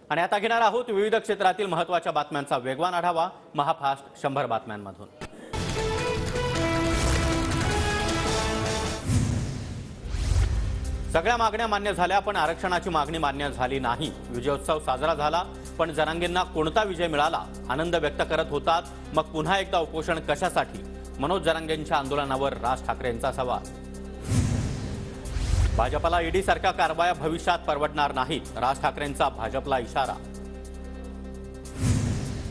आणि आता घेणार आहोत विविध क्षेत्रातील महत्त्वाच्या बातम्यांचा वेगवान आढावा महाफास्ट 100 बातम्यांमधून। सगळ्या मागण्या मान्य झाल्या पण आरक्षणाची मागणी मान्य झाली नाही। विजयोत्सव साजरा झाला पण जरांगेंना कोणता विजय मिळाला? आनंद व्यक्त करत होतात, मग पुन्हा एकदा उपोषण कशासाठी? मनोज जरांगेंच्या आंदोलनावर राज ठाकरेंचा सवाल। भाजपला ईडी सारख्या कारवाया भविष्यात परवडणार नाहीत, राज ठाकरेंचा भाजपला इशारा।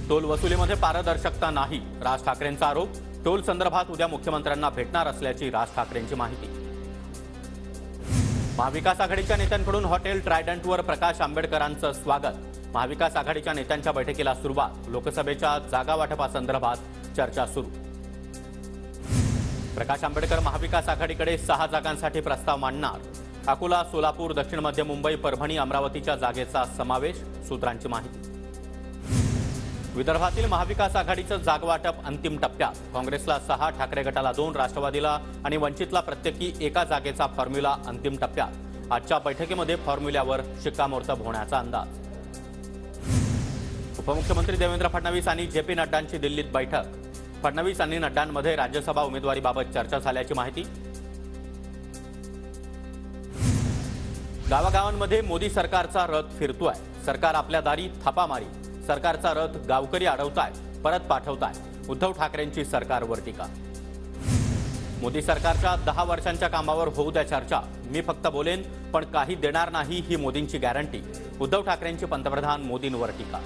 टोल वसुलीमध्ये पारदर्शकता नाही, राज ठाकरेंचा आरोप। टोल संदर्भात उद्या मुख्यमंत्र्यांना भेटणार असल्याची राज ठाकरेंची माहिती। महाविकास आघाडीच्या नेत्यांकडून हॉटेल ट्रायडंटवर प्रकाश आंबेडकरांचं स्वागत। महाविकास आघाडीच्या नेत्यांच्या बैठकीला सुरुवात। लोकसभेच्या जागा वाटपासंदर्भात चर्चा सुरू। प्रकाश आंबेडकर महाविकास आघाडीकडे 6 जागांसाठी प्रस्ताव मांडणार। अकोला, सोलापूर, दक्षिण मध्य मुंबई, परभणी, अमरावतीच्या जागेचा समावेश, सूत्रांची माहिती। विदर्भातील महाविकास आघाडीचं जागवाटप अंतिम टप्प्यात। काँग्रेसला 6, ठाकरे गटाला 2, राष्ट्रवादीला आणि वंचितला प्रत्येकी 1 जागेचा फॉर्म्युला अंतिम टप्प्यात। आजच्या बैठकीमध्ये फॉर्म्युल्यावर शिक्कामोर्तब होण्याचा अंदाज। उपमुख्यमंत्री देवेंद्र फडणवीस आणि जेपी नड्डांची दिल्लीत बैठक। फडणवीस आणि नड्डांमध्ये राज्यसभा उमेदवारीबाबत चर्चा झाल्याची माहिती। गावागावांमध्ये मोदी सरकारचा रथ फिरतोय। सरकार आपल्या दारी थापामारी। सरकारचा रथ गावकरी अडवताय, परत पाठवताय। उद्धव ठाकरेंची सरकारवर टीका। मोदी सरकारच्या 10 वर्षांच्या कामावर होऊ द्या चर्चा। मी फक्त बोलेन पण काही देणार नाही ही मोदींची गॅरंटी। उद्धव ठाकरेंची पंतप्रधान मोदींवर टीका।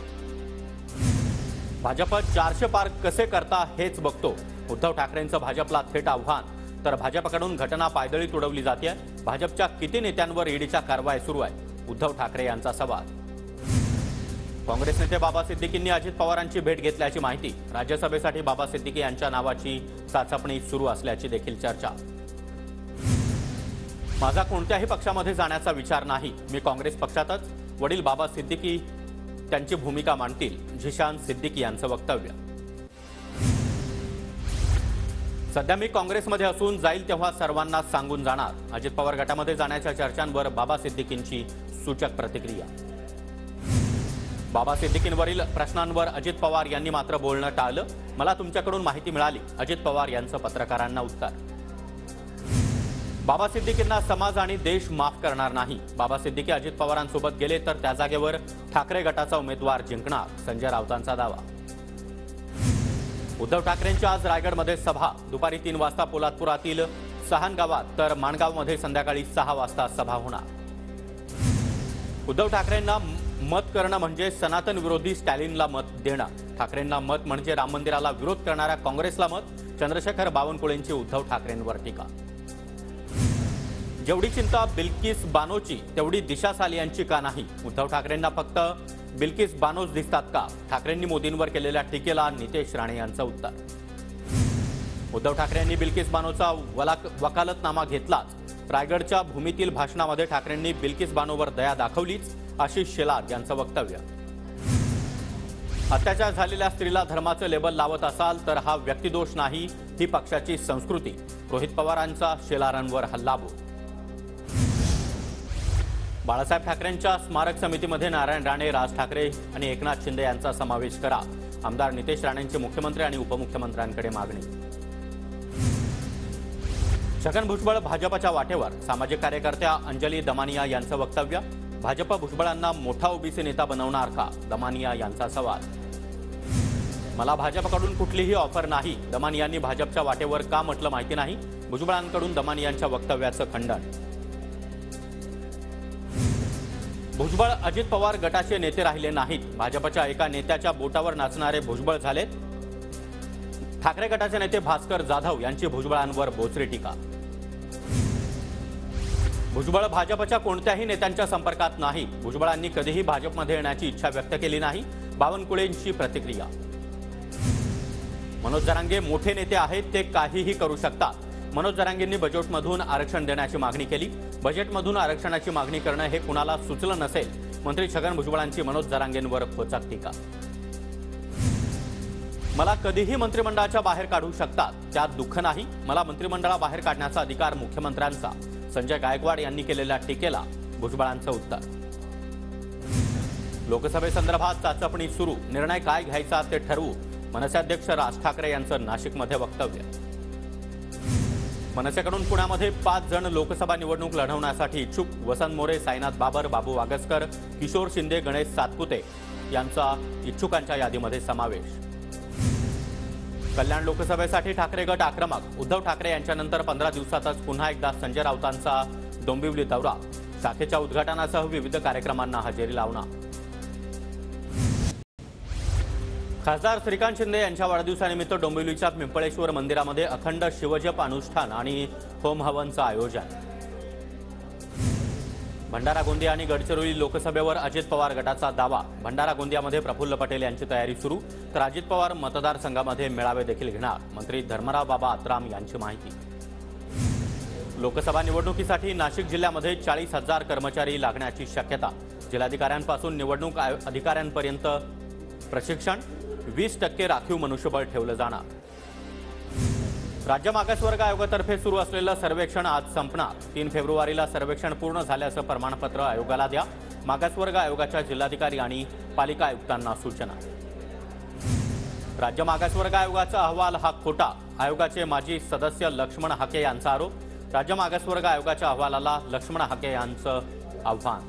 भाजप 400 पार कसे करता हेच बघतो, उद्धव ठाकरेंचं भाजपला थेट आव्हान। तर भाजपकडून घटना पायदळी तुडवली जाते। भाजपच्या किती नेत्यांवर ईडीच्या कारवाई सुरू आहे? उद्धव ठाकरे यांचा सवाल। काँग्रेस नेते बाबा सिद्दीकींनी अजित पवारांची भेट घेतल्याची माहिती। राज्यसभेसाठी बाबा सिद्दीकी यांच्या नावाची चाचपणी सुरू असल्याची देखील चर्चा। माझा कोणत्याही पक्षामध्ये जाण्याचा विचार नाही, मी काँग्रेस पक्षातच। वडील बाबा सिद्दीकी त्यांची भूमिका मांडतील, झिशान सिद्दीकी यांचं वक्तव्य। सध्या मी काँग्रेसमध्ये असून जाईल तेव्हा सर्वांना सांगून जाणार। अजित पवार गटामध्ये जाण्याच्या चर्चांवर बाबा सिद्दीकींची सूचक प्रतिक्रिया। बाबा सिद्दीकींवरील प्रश्नांवर अजित पवार यांनी मात्र बोलणं टाळलं। मला तुमच्याकडून माहिती मिळाली, अजित पवार यांचं पत्रकारांना उत्तर। बाबा सिद्दीकींना समाज आणि देश माफ करणार नाही। बाबा सिद्दीकी अजित पवारांसोबत गेले तर त्या जागेवर ठाकरे गटाचा उमेदवार जिंकणार, संजय राऊतांचा दावा। उद्धव ठाकरेंची आज रायगडमध्ये सभा। दुपारी 3 वाजता पोलादपुरातील सहान गावात तर माणगावमध्ये संध्याकाळी 6 वाजता सभा होणार। उद्धव ठाकरेंना मत करणं म्हणजे सनातन विरोधी स्टॅलिनला मत देणं। ठाकरेंना मत म्हणजे राम मंदिराला विरोध करणाऱ्या काँग्रेसला मत। चंद्रशेखर बावनकुळेंची उद्धव ठाकरेंवर टीका। जेवढी चिंता बिल्किस बानोची तेवढी दिशा सालियांची का नाही? उद्धव ठाकरेंना फक्त बिल्किस बानोच दिसतात का? ठाकरेंनी मोदींवर केलेल्या टीकेला नितेश राणे यांचं उत्तर। उद्धव ठाकरेंनी बिल्किस बानोचा वकालतनामा घेतलाच। रायगडच्या भूमीतील भाषणामध्ये ठाकरेंनी बिल्किस बानोवर दया दाखवलीच, आशिष शेलार यांचं वक्तव्य। अत्याचार झालेल्या स्त्रीला धर्माचं लेबल लावत असाल तर हा व्यक्तिदोष नाही, ही पक्षाची संस्कृती। रोहित पवारांचा शेलारांवर हल्लाबोल। बाळासाहेब ठाकरेंच्या स्मारक समितीमध्ये नारायण राणे, राज ठाकरे आणि एकनाथ शिंदे यांचा समावेश करा। आमदार नितेश राणेंची मुख्यमंत्री आणि उपमुख्यमंत्र्यांकडे मागणी। छगन भुजबळ भाजपच्या वाटेवर। सामाजिक कार्यकर्त्या अंजली दमानिया यांचं वक्तव्य। भाजप भुजबळांना मोठा ओबीसी नेता बनवणार का? दमानिया यांचा सवाल। मला भाजपकडून कुठलीही ऑफर नाही, दमानियांनी भाजपच्या वाटेवर का म्हटलं माहिती नाही। भुजबळांकडून दमानियांच्या वक्तव्याचं खंडन। भुजबळ अजित पवार गटाचे नेते राहिले नाहीत, भाजपच्या एका नेत्याच्या बोटावर नाचणारे भुजबळ झालेत। ठाकरे गटाचे नेते भास्कर जाधव यांची भुजबळांवर बोचरी टीका। भुजबळ भाजपच्या कोणत्याही नेत्यांच्या संपर्कात नाही, भुजबळांनी कधीही भाजपमध्ये येण्याची इच्छा व्यक्त केली नाही। बावनकुळेंची प्रतिक्रिया। मनोज जरांगे मोठे नेते आहेत, ते काहीही करू शकतात। मनोज जरांगेंनी बजेटमधून आरक्षण देण्याची मागणी केली। बजेटमधून आरक्षणाची मागणी करणं हे कुणाला सुचलं नसेल। मंत्री छगन भुजबळांची मनोज जरांगेंवर खोचक टीका। मला कधीही मंत्रिमंडळाच्या बाहेर काढू शकतात, त्यात दुःख नाही। मला मंत्रिमंडळाबाहेर काढण्याचा अधिकार मुख्यमंत्र्यांचा। संजय गायकवाड यांनी केलेल्या टीकेला भुजबळांचं उत्तर। लोकसभेसंदर्भात चाचपणी सुरू, निर्णय काय घ्यायचा ते ठरवू, मनसेअध्यक्ष राज ठाकरे यांचं नाशिकमध्ये वक्तव्य. मनसेकडून पुण्यामध्ये 5 जण लोकसभा निवडणूक लढवण्यासाठी इच्छुक. वसंत मोरे, साईनाथ बाबर, बाबू वागसकर, किशोर शिंदे, गणेश सातपुते यांचा इच्छुकांच्या यादीमध्ये समावेश. कल्याण लोकसभेसाठी ठाकरे गट आक्रमक. उद्धव ठाकरे यांच्यानंतर 15 दिवसातच पुन्हा एकदा संजय राऊतांचा डोंबिवली दौरा. शाखेच्या उद्घाटनासह विविध कार्यक्रमांना हजेरी लावणार. खासदार श्रीकांत शिंदे यांच्या वाढदिवसानिमित्त डोंबिवलीच्या पिंपळेश्वर मंदिरामध्ये अखंड शिवजप अनुष्ठान आणि होम हवनचं आयोजन. भंडारा गोंदिया आणि गडचिरोली लोकसभेवर अजित पवार गटाचा दावा. भंडारा गोंदियामध्ये प्रफुल्ल पटेल यांची तयारी सुरू, तर अजित पवार मतदारसंघामध्ये मेळावे देखील घेणार. मंत्री धर्मराव बाबा आत्राम यांची माहिती. लोकसभा निवडणुकीसाठी नाशिक जिल्ह्यामध्ये 40,000 कर्मचारी लागण्याची शक्यता. जिल्हाधिकाऱ्यांपासून निवडणूक अधिकाऱ्यांपर्यंत प्रशिक्षण. 20% राखीव मनुष्यबळ ठेवलं जाणार. राज्य मागासवर्ग आयोगातर्फे सुरू असलेलं सर्वेक्षण आज संपणार. 3 फेब्रुवारीला सर्वेक्षण पूर्ण झाल्याचं प्रमाणपत्र आयोगाला द्या. मागासवर्ग आयोगाच्या जिल्हाधिकारी आणि पालिका आयुक्तांना सूचना. राज्य मागासवर्ग आयोगाचा अहवाल हा खोटा. आयोगाचे माजी सदस्य लक्ष्मण हाके यांचा आरोप. राज्य मागासवर्ग आयोगाच्या अहवालाला लक्ष्मण हाके यांचं आव्हान.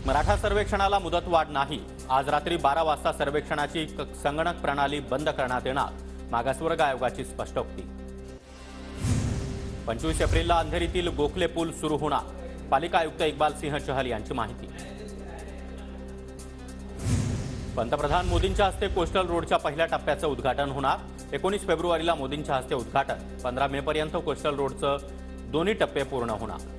मराठा सर्वेक्षणाला मुदतवाढ नाही. आज रात्री 12 वाजता सर्वेक्षणाची संगणक प्रणाली बंद करण्यात येणार. मागासवर्ग आयोगाची स्पष्टोक्ती. 25 एप्रिलला अंधेरीतील गोखले पूल सुरू होणार. पालिका आयुक्त इक्बाल सिंह चहल यांची माहिती. पंतप्रधान मोदींच्या हस्ते कोस्टल रोडच्या पहिल्या टप्प्याचं उद्घाटन होणार. 19 फेब्रुवारीला मोदींच्या हस्ते उद्घाटन. 15 मे पर्यंत कोस्टल रोडचं दोन्ही टप्पे पूर्ण होणार.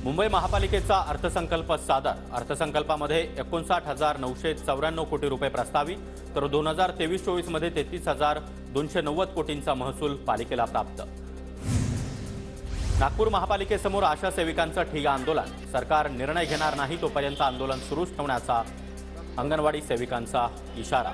मुंबई महापालिकेचा अर्थसंकल्प सादर. अर्थसंकल्पामध्ये 59,994 कोटी रुपये प्रस्तावित, तर 2023-24 मध्ये 33,290 कोटींचा महसूल पालिकेला प्राप्त. नागपूर महापालिकेसमोर आशा सेविकांचं ठिय्या आंदोलन. सरकार निर्णय घेणार नाही तोपर्यंत आंदोलन सुरूच ठेवण्याचा अंगणवाडी सेविकांचा इशारा.